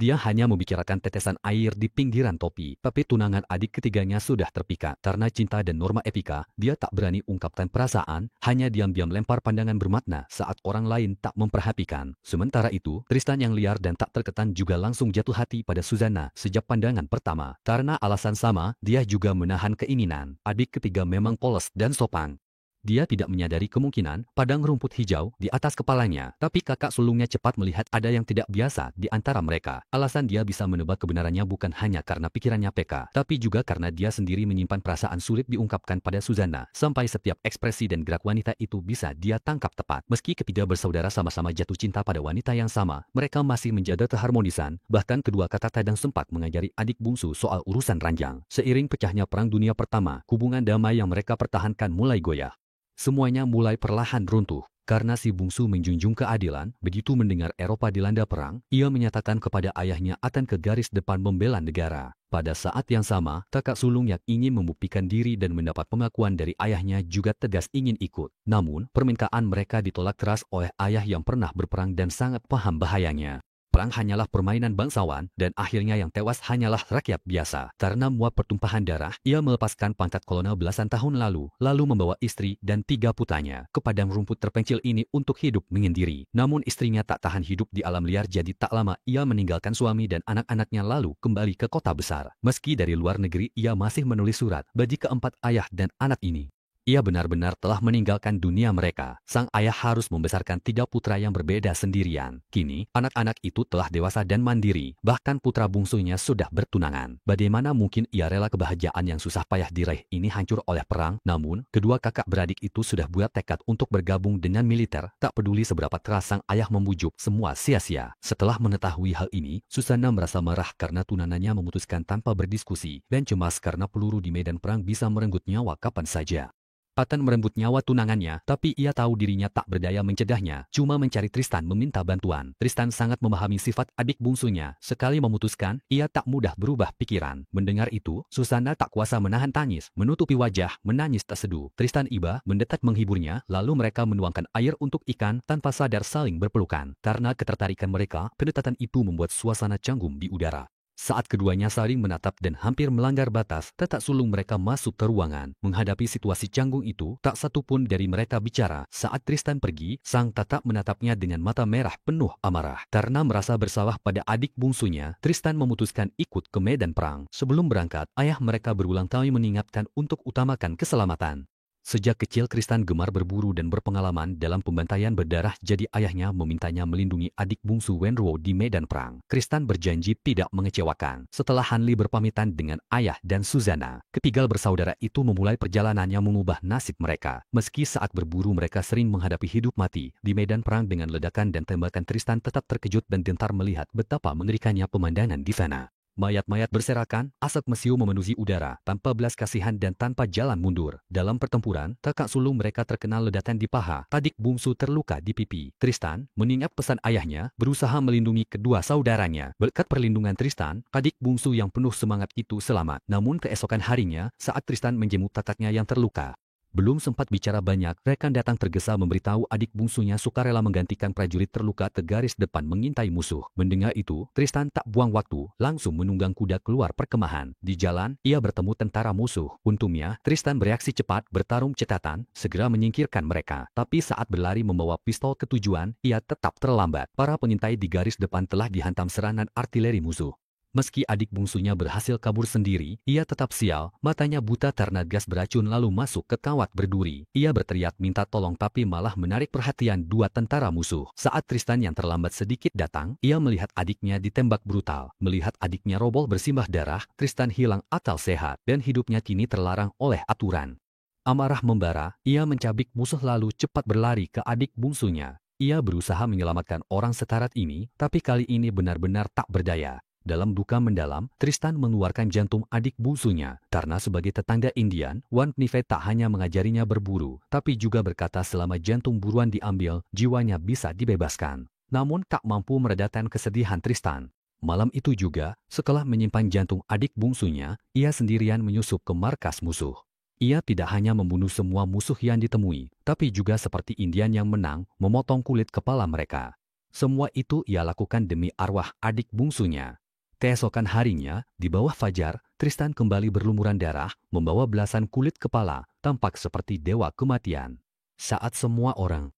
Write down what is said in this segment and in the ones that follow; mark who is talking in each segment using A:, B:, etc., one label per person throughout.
A: Dia hanya membicarakan tetesan air di pinggiran topi, tapi tunangan adik ketiganya sudah terpikat. Karena cinta dan norma etika, dia tak berani ungkapkan perasaan, hanya diam-diam lempar pandangan bermakna saat orang lain tak memperhatikan. Sementara itu, Tristan yang liar dan tak terketan juga langsung jatuh hati pada Susanna sejak pandangan pertama. Karena alasan sama, dia juga menahan keinginan. Adik ketiga memang polos dan sopan. Dia tidak menyadari kemungkinan padang rumput hijau di atas kepalanya, tapi kakak sulungnya cepat melihat ada yang tidak biasa di antara mereka. Alasan dia bisa menebak kebenarannya bukan hanya karena pikirannya peka, tapi juga karena dia sendiri menyimpan perasaan sulit diungkapkan pada Susanna, sampai setiap ekspresi dan gerak wanita itu bisa dia tangkap tepat. Meski ketiga bersaudara sama-sama jatuh cinta pada wanita yang sama, mereka masih menjaga keharmonisan, bahkan kedua kakak kadang sempat mengajari adik bungsu soal urusan ranjang. Seiring pecahnya Perang Dunia Pertama, hubungan damai yang mereka pertahankan mulai goyah. Semuanya mulai perlahan runtuh, karena si bungsu menjunjung keadilan. Begitu mendengar Eropa dilanda perang, ia menyatakan kepada ayahnya akan ke garis depan membela negara. Pada saat yang sama, kakak sulung yang ingin membuktikan diri dan mendapat pengakuan dari ayahnya juga tegas ingin ikut. Namun, permintaan mereka ditolak keras oleh ayah yang pernah berperang dan sangat paham bahayanya. Perang hanyalah permainan bangsawan, dan akhirnya yang tewas hanyalah rakyat biasa. Karena muak pertumpahan darah, ia melepaskan pangkat kolonel belasan tahun lalu membawa istri dan 3 putranya ke padang rumput terpencil ini untuk hidup menyendiri. Namun istrinya tak tahan hidup di alam liar, jadi tak lama ia meninggalkan suami dan anak-anaknya lalu kembali ke kota besar. Meski dari luar negeri, ia masih menulis surat bagi keempat ayah dan anak ini. Ia benar-benar telah meninggalkan dunia mereka. Sang ayah harus membesarkan 3 putra yang berbeda sendirian. Kini, anak-anak itu telah dewasa dan mandiri. Bahkan putra bungsunya sudah bertunangan. Bagaimana mungkin ia rela kebahagiaan yang susah payah diraih ini hancur oleh perang? Namun, kedua kakak beradik itu sudah buat tekad untuk bergabung dengan militer. Tak peduli seberapa keras sang ayah membujuk, semua sia-sia. Setelah mengetahui hal ini, Susanna merasa marah karena tunangannya memutuskan tanpa berdiskusi, dan cemas karena peluru di medan perang bisa merenggut nyawa kapan saja. Akan merenggut nyawa tunangannya, tapi ia tahu dirinya tak berdaya mencegahnya, cuma mencari Tristan meminta bantuan. Tristan sangat memahami sifat adik bungsunya, sekali memutuskan, ia tak mudah berubah pikiran. Mendengar itu, Susanna tak kuasa menahan tangis, menutupi wajah, menangis tak seduh. Tristan iba, mendekat menghiburnya, lalu mereka menuangkan air untuk ikan tanpa sadar saling berpelukan. Karena ketertarikan mereka, pendekatan itu membuat suasana canggung di udara. Saat keduanya saling menatap dan hampir melanggar batas, kakak sulung mereka masuk ke ruangan. Menghadapi situasi canggung itu, tak satu pun dari mereka bicara. Saat Tristan pergi, sang kakak menatapnya dengan mata merah penuh amarah. Karena merasa bersalah pada adik bungsunya, Tristan memutuskan ikut ke medan perang. Sebelum berangkat, ayah mereka berulang kali mengingatkan untuk utamakan keselamatan. Sejak kecil Tristan gemar berburu dan berpengalaman dalam pembantaian berdarah, jadi ayahnya memintanya melindungi adik bungsu Wenruo di medan perang. Tristan berjanji tidak mengecewakan. Setelah Hanli berpamitan dengan ayah dan Susanna, ketiga bersaudara itu memulai perjalanannya mengubah nasib mereka. Meski saat berburu mereka sering menghadapi hidup mati, di medan perang dengan ledakan dan tembakan Tristan tetap terkejut dan gentar melihat betapa mengerikannya pemandangan di sana. Mayat-mayat berserakan, asap mesiu memenuhi udara, tanpa belas kasihan dan tanpa jalan mundur. Dalam pertempuran, kakak sulung mereka terkena ledakan di paha, adik bungsu terluka di pipi. Tristan, mengingat pesan ayahnya, berusaha melindungi kedua saudaranya. Berkat perlindungan Tristan, adik bungsu yang penuh semangat itu selamat. Namun keesokan harinya, saat Tristan menjenguk kakaknya yang terluka, belum sempat bicara banyak, rekan datang tergesa memberitahu adik bungsunya sukarela menggantikan prajurit terluka ke garis depan mengintai musuh. Mendengar itu, Tristan tak buang waktu, langsung menunggang kuda keluar perkemahan. Di jalan, ia bertemu tentara musuh. Untungnya, Tristan bereaksi cepat, bertarung cekatan, segera menyingkirkan mereka. Tapi saat berlari membawa pistol ke tujuan, ia tetap terlambat. Para pengintai di garis depan telah dihantam serangan artileri musuh. Meski adik bungsunya berhasil kabur sendiri, ia tetap sial, matanya buta karena gas beracun lalu masuk ke kawat berduri. Ia berteriak minta tolong tapi malah menarik perhatian 2 tentara musuh. Saat Tristan yang terlambat sedikit datang, ia melihat adiknya ditembak brutal. Melihat adiknya roboh bersimbah darah, Tristan hilang akal sehat, dan hidupnya kini terlarang oleh aturan. Amarah membara, ia mencabik musuh lalu cepat berlari ke adik bungsunya. Ia berusaha menyelamatkan orang sekarat ini, tapi kali ini benar-benar tak berdaya. Dalam duka mendalam, Tristan mengeluarkan jantung adik bungsunya. Karena sebagai tetangga Indian, Wan Pnife tak hanya mengajarinya berburu, tapi juga berkata selama jantung buruan diambil, jiwanya bisa dibebaskan. Namun tak mampu meredakan kesedihan Tristan. Malam itu juga, setelah menyimpan jantung adik bungsunya, ia sendirian menyusup ke markas musuh. Ia tidak hanya membunuh semua musuh yang ditemui, tapi juga seperti Indian yang menang, memotong kulit kepala mereka. Semua itu ia lakukan demi arwah adik bungsunya. Keesokan harinya, di bawah fajar, Tristan kembali berlumuran darah, membawa belasan kulit kepala, tampak seperti dewa kematian. Saat semua orang.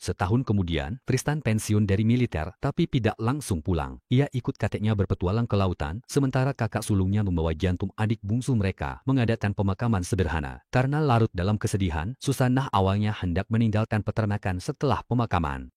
A: Setahun kemudian, Tristan pensiun dari militer tapi tidak langsung pulang. Ia ikut kakeknya berpetualang ke lautan, sementara kakak sulungnya membawa jantung adik bungsu mereka mengadakan pemakaman sederhana. Karena larut dalam kesedihan, Susanah awalnya hendak meninggalkan peternakan setelah pemakaman.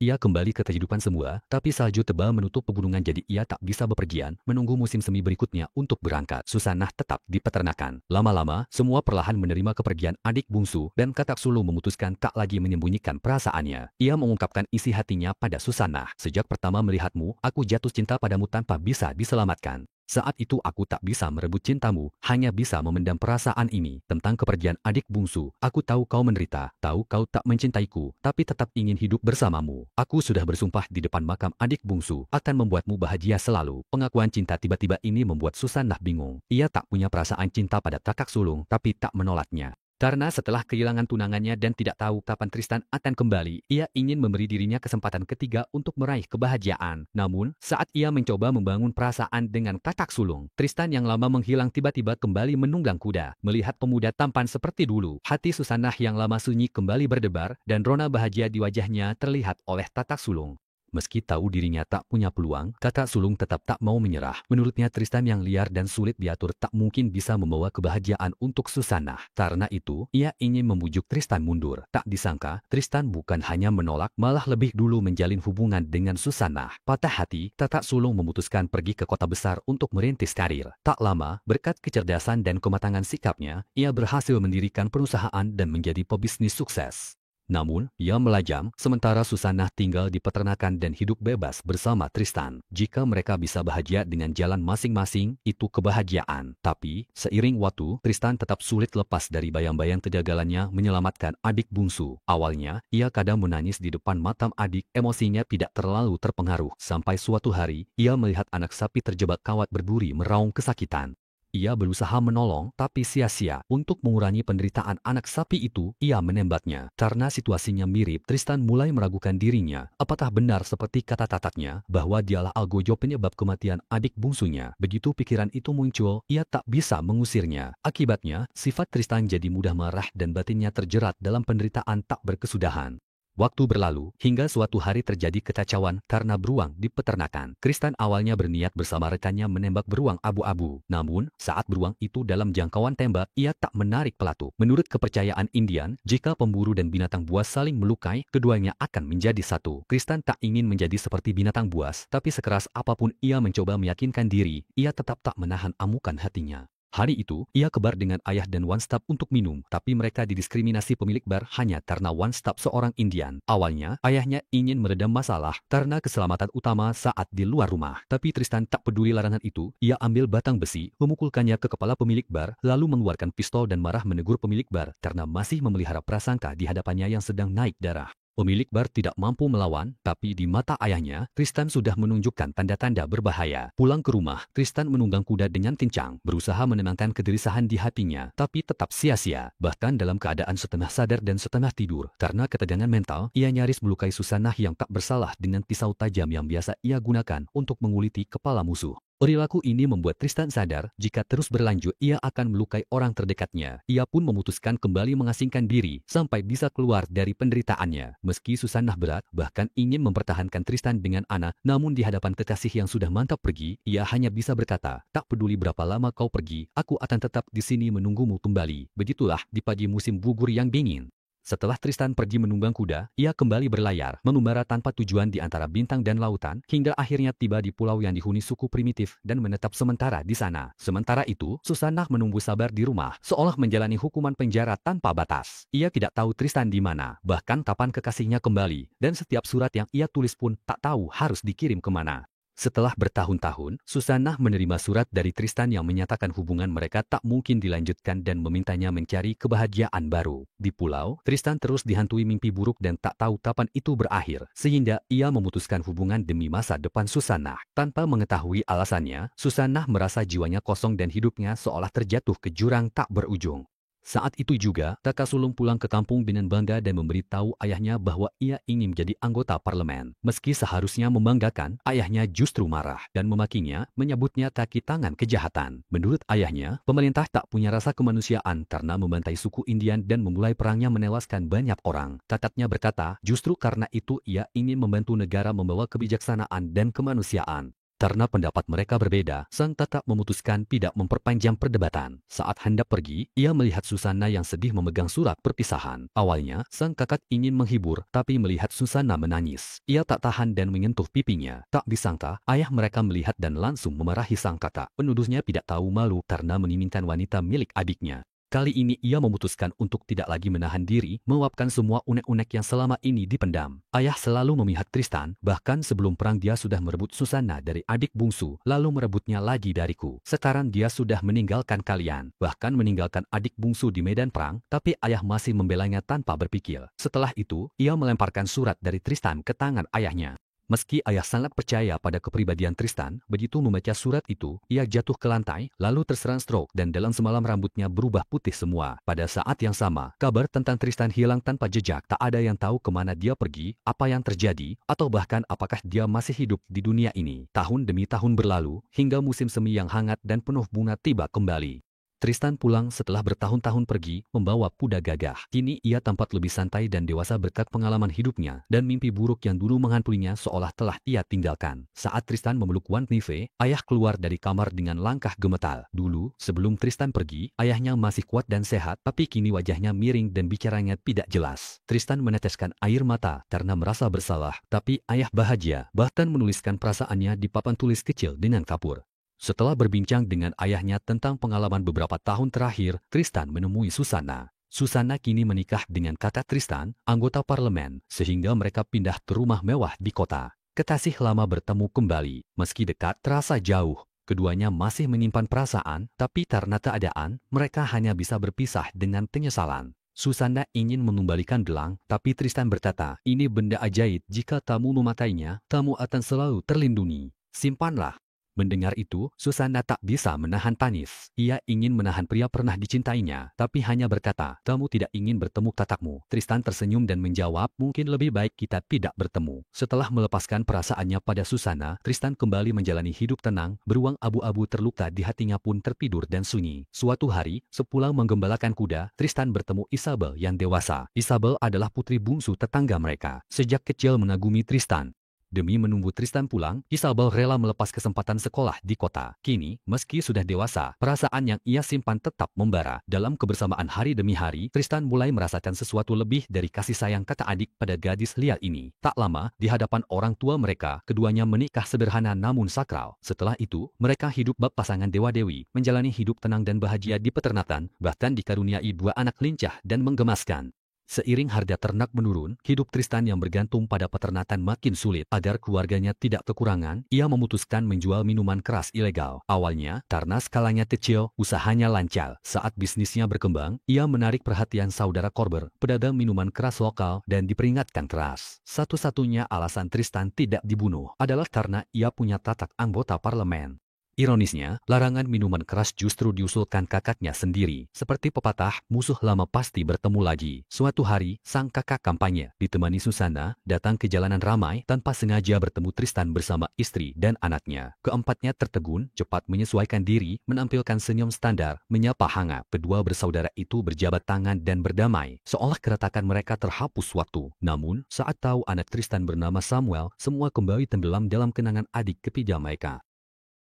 A: Ia kembali ke kehidupan semula, tapi salju tebal menutup pegunungan jadi ia tak bisa bepergian, menunggu musim semi berikutnya untuk berangkat. Susanah tetap di peternakan. Lama-lama, semua perlahan menerima kepergian adik bungsu dan kakak sulung memutuskan tak lagi menyembunyikan perasaannya. Ia mengungkapkan isi hatinya pada Susanah. Sejak pertama melihatmu, aku jatuh cinta padamu tanpa bisa diselamatkan. Saat itu aku tak bisa merebut cintamu, hanya bisa memendam perasaan ini. Tentang kepergian adik bungsu, aku tahu kau menderita, tahu kau tak mencintaiku, tapi tetap ingin hidup bersamamu. Aku sudah bersumpah di depan makam adik bungsu, akan membuatmu bahagia selalu. Pengakuan cinta tiba-tiba ini membuat Susanah bingung. Ia tak punya perasaan cinta pada kakak sulung, tapi tak menolaknya. Karena setelah kehilangan tunangannya dan tidak tahu kapan Tristan akan kembali, ia ingin memberi dirinya kesempatan ketiga untuk meraih kebahagiaan. Namun, saat ia mencoba membangun perasaan dengan kakak sulung, Tristan yang lama menghilang tiba-tiba kembali menunggang kuda. Melihat pemuda tampan seperti dulu, hati Susanah yang lama sunyi kembali berdebar dan rona bahagia di wajahnya terlihat oleh kakak sulung. Meski tahu dirinya tak punya peluang, kakak sulung tetap tak mau menyerah. Menurutnya Tristan yang liar dan sulit diatur tak mungkin bisa membawa kebahagiaan untuk Susanah. Karena itu, ia ingin membujuk Tristan mundur. Tak disangka, Tristan bukan hanya menolak, malah lebih dulu menjalin hubungan dengan Susanah. Patah hati, kakak sulung memutuskan pergi ke kota besar untuk merintis karir. Tak lama, berkat kecerdasan dan kematangan sikapnya, ia berhasil mendirikan perusahaan dan menjadi pebisnis sukses. Namun, ia melajang, sementara Susanah tinggal di peternakan dan hidup bebas bersama Tristan. Jika mereka bisa bahagia dengan jalan masing-masing, itu kebahagiaan. Tapi, seiring waktu, Tristan tetap sulit lepas dari bayang-bayang kegagalannya menyelamatkan adik bungsu. Awalnya, ia kadang menangis di depan makam adik, emosinya tidak terlalu terpengaruh. Sampai suatu hari, ia melihat anak sapi terjebak kawat berduri meraung kesakitan. Ia berusaha menolong, tapi sia-sia. Untuk mengurangi penderitaan anak sapi itu, ia menembaknya. Karena situasinya mirip, Tristan mulai meragukan dirinya. Apakah benar seperti kata-katanya, bahwa dialah algojo penyebab kematian adik bungsunya? Begitu pikiran itu muncul, ia tak bisa mengusirnya. Akibatnya, sifat Tristan jadi mudah marah dan batinnya terjerat dalam penderitaan tak berkesudahan. Waktu berlalu, hingga suatu hari terjadi kekacauan karena beruang di peternakan. Tristan awalnya berniat bersama rekannya menembak beruang abu-abu. Namun, saat beruang itu dalam jangkauan tembak, ia tak menarik pelatu. Menurut kepercayaan Indian, jika pemburu dan binatang buas saling melukai, keduanya akan menjadi satu. Tristan tak ingin menjadi seperti binatang buas, tapi sekeras apapun ia mencoba meyakinkan diri, ia tetap tak menahan amukan hatinya. Hari itu, ia kebar dengan ayah dan One Stop untuk minum, tapi mereka didiskriminasi pemilik bar hanya karena One Stop seorang Indian. Awalnya, ayahnya ingin meredam masalah karena keselamatan utama saat di luar rumah. Tapi Tristan tak peduli larangan itu, ia ambil batang besi, memukulkannya ke kepala pemilik bar, lalu mengeluarkan pistol dan marah menegur pemilik bar karena masih memelihara prasangka di hadapannya yang sedang naik darah. Pemilik bar tidak mampu melawan, tapi di mata ayahnya, Tristan sudah menunjukkan tanda-tanda berbahaya. Pulang ke rumah, Tristan menunggang kuda dengan kencang, berusaha menenangkan kegelisahan di hatinya, tapi tetap sia-sia. Bahkan dalam keadaan setengah sadar dan setengah tidur, karena ketegangan mental, ia nyaris melukai Susanah yang tak bersalah dengan pisau tajam yang biasa ia gunakan untuk menguliti kepala musuh. Perilaku ini membuat Tristan sadar, jika terus berlanjut ia akan melukai orang terdekatnya. Ia pun memutuskan kembali mengasingkan diri, sampai bisa keluar dari penderitaannya. Meski Susanah berat, bahkan ingin mempertahankan Tristan dengan Anna, namun di hadapan kekasih yang sudah mantap pergi, ia hanya bisa berkata, tak peduli berapa lama kau pergi, aku akan tetap di sini menunggumu kembali. Begitulah di pagi musim gugur yang dingin. Setelah Tristan pergi menunggang kuda, ia kembali berlayar, mengembara tanpa tujuan di antara bintang dan lautan, hingga akhirnya tiba di pulau yang dihuni suku primitif dan menetap sementara di sana. Sementara itu, Susanah menunggu sabar di rumah, seolah menjalani hukuman penjara tanpa batas. Ia tidak tahu Tristan di mana, bahkan kapan kekasihnya kembali, dan setiap surat yang ia tulis pun tak tahu harus dikirim kemana. Setelah bertahun-tahun, Susanah menerima surat dari Tristan yang menyatakan hubungan mereka tak mungkin dilanjutkan dan memintanya mencari kebahagiaan baru. Di pulau, Tristan terus dihantui mimpi buruk dan tak tahu kapan itu berakhir, sehingga ia memutuskan hubungan demi masa depan Susanah. Tanpa mengetahui alasannya, Susanah merasa jiwanya kosong dan hidupnya seolah terjatuh ke jurang tak berujung. Saat itu juga, kakak sulung pulang ke kampung dengan bangga dan memberitahu ayahnya bahwa ia ingin menjadi anggota parlemen. Meski seharusnya membanggakan, ayahnya justru marah dan memakinya, menyebutnya kaki tangan kejahatan. Menurut ayahnya, pemerintah tak punya rasa kemanusiaan karena membantai suku Indian dan memulai perangnya menewaskan banyak orang. Kakaknya berkata, justru karena itu ia ingin membantu negara membawa kebijaksanaan dan kemanusiaan. Karena pendapat mereka berbeda, sang kakak memutuskan tidak memperpanjang perdebatan. Saat hendak pergi, ia melihat Susana yang sedih memegang surat perpisahan. Awalnya, sang kakak ingin menghibur, tapi melihat Susana menangis. Ia tak tahan dan menyentuh pipinya. Tak disangka, ayah mereka melihat dan langsung memarahi sang kakak. Penuduhnya tidak tahu malu karena menginginkan wanita milik adiknya. Kali ini ia memutuskan untuk tidak lagi menahan diri, meluapkan semua unek-unek yang selama ini dipendam. Ayah selalu memihak Tristan, bahkan sebelum perang dia sudah merebut Susana dari adik bungsu, lalu merebutnya lagi dariku. Sekarang dia sudah meninggalkan kalian, bahkan meninggalkan adik bungsu di medan perang, tapi ayah masih membelanya tanpa berpikir. Setelah itu, ia melemparkan surat dari Tristan ke tangan ayahnya. Meski ayah sangat percaya pada kepribadian Tristan, begitu membaca surat itu, ia jatuh ke lantai, lalu terserang stroke dan dalam semalam rambutnya berubah putih semua. Pada saat yang sama, kabar tentang Tristan hilang tanpa jejak. Tak ada yang tahu kemana dia pergi, apa yang terjadi, atau bahkan apakah dia masih hidup di dunia ini. Tahun demi tahun berlalu, hingga musim semi yang hangat dan penuh bunga tiba kembali. Tristan pulang setelah bertahun-tahun pergi, membawa kuda gagah. Kini ia tampak lebih santai dan dewasa berkat pengalaman hidupnya, dan mimpi buruk yang dulu menghantuinya seolah telah ia tinggalkan. Saat Tristan memeluk Wan Nive, ayah keluar dari kamar dengan langkah gemetar. Dulu, sebelum Tristan pergi, ayahnya masih kuat dan sehat, tapi kini wajahnya miring dan bicaranya tidak jelas. Tristan meneteskan air mata karena merasa bersalah, tapi ayah bahagia, bahkan menuliskan perasaannya di papan tulis kecil dengan kapur. Setelah berbincang dengan ayahnya tentang pengalaman beberapa tahun terakhir, Tristan menemui Susana. Susana kini menikah dengan kakak Tristan, anggota parlemen, sehingga mereka pindah ke rumah mewah di kota. Kekasih lama bertemu kembali, meski dekat terasa jauh. Keduanya masih menyimpan perasaan, tapi karena keadaan, mereka hanya bisa berpisah dengan penyesalan. Susana ingin mengembalikan gelang, tapi Tristan berkata, ini benda ajaib, jika kamu memakainya, kamu akan selalu terlindungi. Simpanlah. Mendengar itu, Susana tak bisa menahan tangis. Ia ingin menahan pria pernah dicintainya, tapi hanya berkata, kamu tidak ingin bertemu kakakmu. Tristan tersenyum dan menjawab, mungkin lebih baik kita tidak bertemu. Setelah melepaskan perasaannya pada Susana, Tristan kembali menjalani hidup tenang, beruang abu-abu terluka di hatinya pun tertidur dan sunyi. Suatu hari, sepulang menggembalakan kuda, Tristan bertemu Isabel yang dewasa. Isabel adalah putri bungsu tetangga mereka. Sejak kecil mengagumi Tristan. Demi menunggu Tristan pulang, Isabel rela melepas kesempatan sekolah di kota. Kini, meski sudah dewasa, perasaan yang ia simpan tetap membara. Dalam kebersamaan hari demi hari, Tristan mulai merasakan sesuatu lebih dari kasih sayang kakak adik pada gadis liar ini. Tak lama, di hadapan orang tua mereka, keduanya menikah sederhana namun sakral. Setelah itu, mereka hidup bak pasangan dewa-dewi, menjalani hidup tenang dan bahagia di peternakan, bahkan dikaruniai 2 anak lincah dan menggemaskan. Seiring harga ternak menurun, hidup Tristan yang bergantung pada peternakan makin sulit. Agar keluarganya tidak kekurangan, ia memutuskan menjual minuman keras ilegal. Awalnya, karena skalanya kecil, usahanya lancar. Saat bisnisnya berkembang, ia menarik perhatian saudara Korber, pedagang minuman keras lokal, dan diperingatkan keras. Satu-satunya alasan Tristan tidak dibunuh adalah karena ia punya tatak anggota parlemen. Ironisnya, larangan minuman keras justru diusulkan kakaknya sendiri. Seperti pepatah, musuh lama pasti bertemu lagi. Suatu hari, sang kakak kampanye, ditemani Susana, datang ke jalanan ramai tanpa sengaja bertemu Tristan bersama istri dan anaknya. Keempatnya tertegun, cepat menyesuaikan diri, menampilkan senyum standar, menyapa hangat. Kedua bersaudara itu berjabat tangan dan berdamai, seolah keretakan mereka terhapus waktu. Namun, saat tahu anak Tristan bernama Samuel, semua kembali tenggelam dalam kenangan adik ketiga mereka.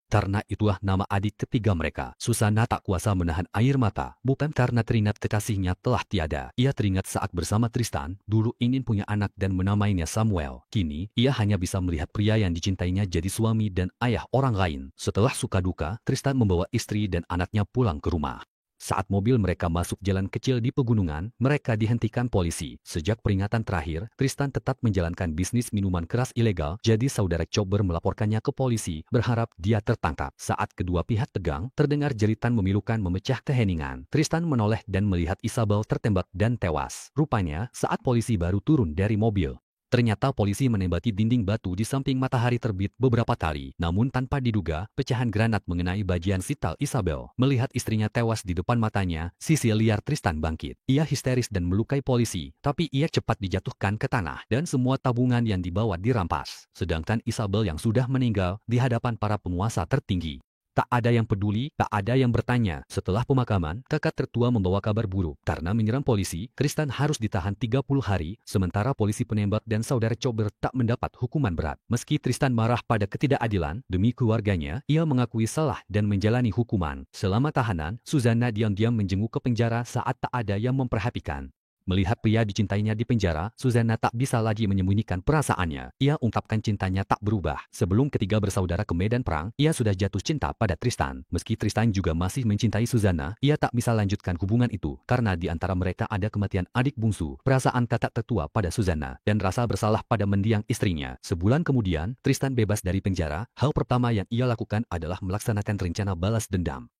A: Karena itulah nama adik ketiga mereka. Susana tak kuasa menahan air mata, bukan karena teringat kekasihnya telah tiada. Ia teringat saat bersama Tristan, dulu ingin punya anak dan menamainya Samuel. Kini, ia hanya bisa melihat pria yang dicintainya jadi suami dan ayah orang lain. Setelah suka duka, Tristan membawa istri dan anaknya pulang ke rumah. Saat mobil mereka masuk jalan kecil di pegunungan, mereka dihentikan polisi. Sejak peringatan terakhir, Tristan tetap menjalankan bisnis minuman keras ilegal, jadi saudara Cober melaporkannya ke polisi, berharap dia tertangkap. Saat kedua pihak tegang, terdengar jeritan memilukan memecah keheningan. Tristan menoleh dan melihat Isabel tertembak dan tewas. Rupanya, saat polisi baru turun dari mobil. Ternyata polisi menembaki dinding batu di samping matahari terbit beberapa kali. Namun tanpa diduga, pecahan granat mengenai bagian vital Isabel. Melihat istrinya tewas di depan matanya, sisi liar Tristan bangkit. Ia histeris dan melukai polisi, tapi ia cepat dijatuhkan ke tanah dan semua tabungan yang dibawa dirampas. Sedangkan Isabel yang sudah meninggal di hadapan para penguasa tertinggi. Tak ada yang peduli, tak ada yang bertanya. Setelah pemakaman, kakak tertua membawa kabar buruk. Karena menyerang polisi, Tristan harus ditahan 30 hari, sementara polisi penembak dan saudara Cober tak mendapat hukuman berat. Meski Tristan marah pada ketidakadilan, demi keluarganya, ia mengakui salah dan menjalani hukuman. Selama tahanan, Susanna diam-diam menjenguk ke penjara saat tak ada yang memperhatikan. Melihat pria dicintainya di penjara, Susanna tak bisa lagi menyembunyikan perasaannya. Ia ungkapkan cintanya tak berubah. Sebelum ketiga bersaudara ke medan perang, ia sudah jatuh cinta pada Tristan. Meski Tristan juga masih mencintai Susanna, ia tak bisa lanjutkan hubungan itu karena di antara mereka ada kematian adik bungsu, perasaan kakak tertua pada Susanna, dan rasa bersalah pada mendiang istrinya. Sebulan kemudian, Tristan bebas dari penjara. Hal pertama yang ia lakukan adalah melaksanakan rencana balas dendam.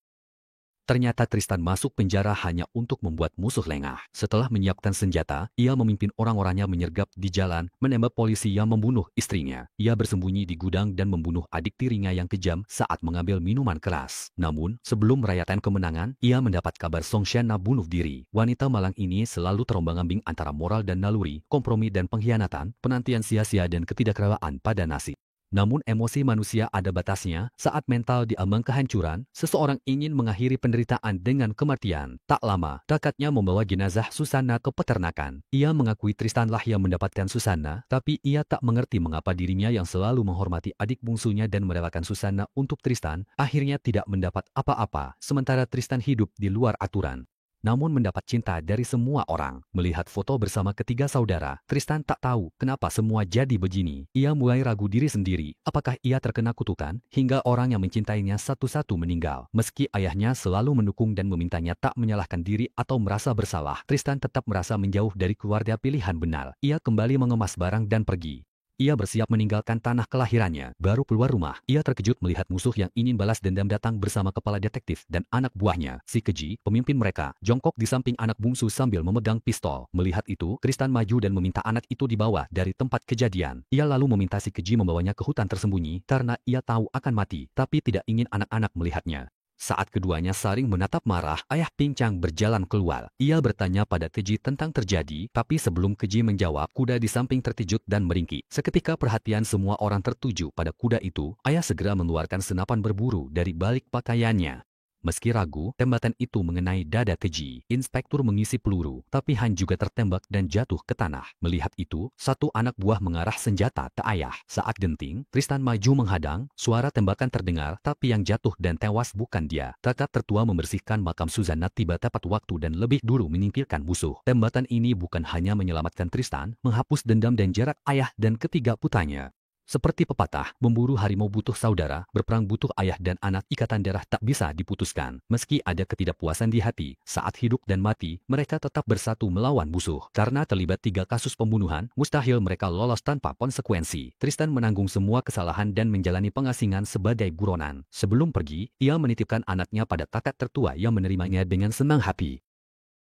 A: Ternyata Tristan masuk penjara hanya untuk membuat musuh lengah. Setelah menyiapkan senjata, ia memimpin orang-orangnya menyergap di jalan, menembak polisi yang membunuh istrinya. Ia bersembunyi di gudang dan membunuh adik tirinya yang kejam saat mengambil minuman keras. Namun, sebelum merayakan kemenangan, ia mendapat kabar Song Shanna bunuh diri. Wanita malang ini selalu terombang-ambing antara moral dan naluri, kompromi dan pengkhianatan, penantian sia-sia dan ketidakrelaan pada nasib. Namun emosi manusia ada batasnya. Saat mental diambang kehancuran, seseorang ingin mengakhiri penderitaan dengan kematian. Tak lama, kakaknya membawa jenazah Susanna ke peternakan. Ia mengakui Tristanlah yang mendapatkan Susanna, tapi ia tak mengerti mengapa dirinya yang selalu menghormati adik bungsunya dan merelakan Susanna untuk Tristan, akhirnya tidak mendapat apa-apa, sementara Tristan hidup di luar aturan. Namun mendapat cinta dari semua orang. Melihat foto bersama ketiga saudara, Tristan tak tahu kenapa semua jadi begini. Ia mulai ragu diri sendiri, apakah ia terkena kutukan, hingga orang yang mencintainya satu-satu meninggal. Meski ayahnya selalu mendukung dan memintanya tak menyalahkan diri atau merasa bersalah, Tristan tetap merasa menjauh dari keluarga pilihan benar. Ia kembali mengemas barang dan pergi. Ia bersiap meninggalkan tanah kelahirannya. Baru keluar rumah, ia terkejut melihat musuh yang ingin balas dendam datang bersama kepala detektif dan anak buahnya. Si keji, pemimpin mereka, jongkok di samping anak bungsu sambil memegang pistol. Melihat itu, Tristan maju dan meminta anak itu dibawa dari tempat kejadian. Ia lalu meminta si keji membawanya ke hutan tersembunyi karena ia tahu akan mati, tapi tidak ingin anak-anak melihatnya. Saat keduanya saling menatap marah, ayah pincang berjalan keluar. Ia bertanya pada keji tentang terjadi, tapi sebelum keji menjawab, kuda di samping terkejut dan meringkik. Seketika perhatian semua orang tertuju pada kuda itu, ayah segera mengeluarkan senapan berburu dari balik pakaiannya. Meski ragu, tembakan itu mengenai dada keji. Inspektur mengisi peluru, tapi Han juga tertembak dan jatuh ke tanah. Melihat itu, satu anak buah mengarah senjata ke ayah. Saat genting, Tristan maju menghadang, suara tembakan terdengar, tapi yang jatuh dan tewas bukan dia. Kakak tertua membersihkan makam Susanna tiba tepat waktu dan lebih dulu menyingkirkan musuh. Tembakan ini bukan hanya menyelamatkan Tristan, menghapus dendam dan jarak ayah dan ketiga putranya. Seperti pepatah, memburu harimau butuh saudara, berperang butuh ayah dan anak, ikatan darah tak bisa diputuskan. Meski ada ketidakpuasan di hati, saat hidup dan mati, mereka tetap bersatu melawan musuh. Karena terlibat 3 kasus pembunuhan, mustahil mereka lolos tanpa konsekuensi. Tristan menanggung semua kesalahan dan menjalani pengasingan sebagai buronan. Sebelum pergi, ia menitipkan anaknya pada kakak tertua yang menerimanya dengan senang hati.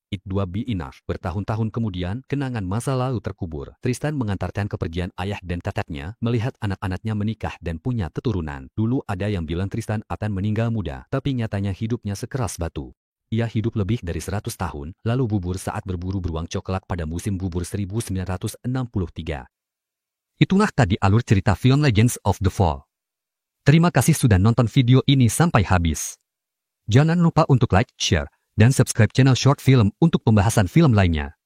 A: It 2 be enough. Bertahun-tahun kemudian, kenangan masa lalu terkubur. Tristan mengantarkan kepergian ayah dan kakaknya, melihat anak-anaknya menikah dan punya keturunan. Dulu ada yang bilang Tristan akan meninggal muda, tapi nyatanya hidupnya sekeras batu. Ia hidup lebih dari 100 tahun, lalu bubur saat berburu beruang coklat pada musim bubur 1963. Itulah tadi alur cerita film Legends of the Fall. Terima kasih sudah nonton video ini sampai habis. Jangan lupa untuk like, share, dan subscribe channel Short Film untuk pembahasan film lainnya.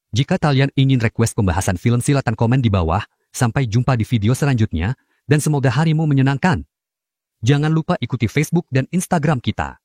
A: Jika kalian ingin request pembahasan film silakan komen di bawah. Sampai jumpa di video selanjutnya, dan semoga harimu menyenangkan. Jangan lupa ikuti Facebook dan Instagram kita.